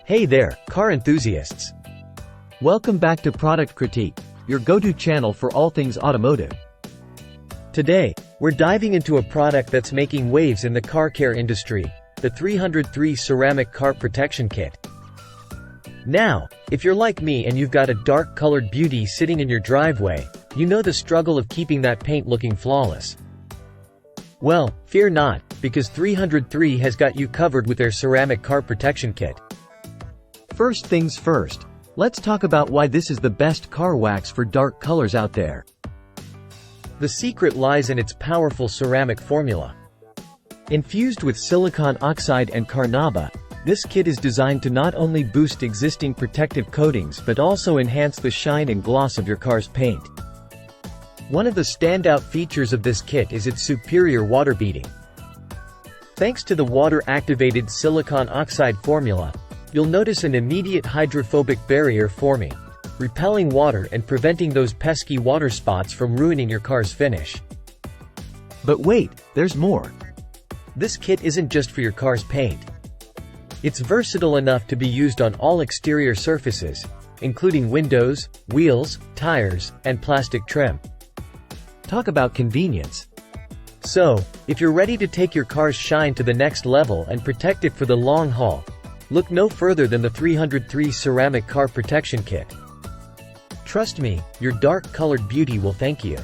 Hey there, car enthusiasts! Welcome back to Product Critique, your go-to channel for all things automotive. Today, we're diving into a product that's making waves in the car care industry, the 303 Ceramic Car Protection Kit. Now, if you're like me and you've got a dark-colored beauty sitting in your driveway, you know the struggle of keeping that paint looking flawless. Well, fear not, because 303 has got you covered with their Ceramic Car Protection Kit. First things first, let's talk about why this is the best car wax for dark colors out there. The secret lies in its powerful ceramic formula. Infused with silicon oxide and carnauba, this kit is designed to not only boost existing protective coatings but also enhance the shine and gloss of your car's paint. One of the standout features of this kit is its superior water beading. Thanks to the water-activated silicon oxide formula, you'll notice an immediate hydrophobic barrier forming, repelling water and preventing those pesky water spots from ruining your car's finish. But wait, there's more. This kit isn't just for your car's paint. It's versatile enough to be used on all exterior surfaces, including windows, wheels, tires, and plastic trim. Talk about convenience. So, if you're ready to take your car's shine to the next level and protect it for the long haul, look no further than the 303 Ceramic Car Protection Kit. Trust me, your dark-colored beauty will thank you.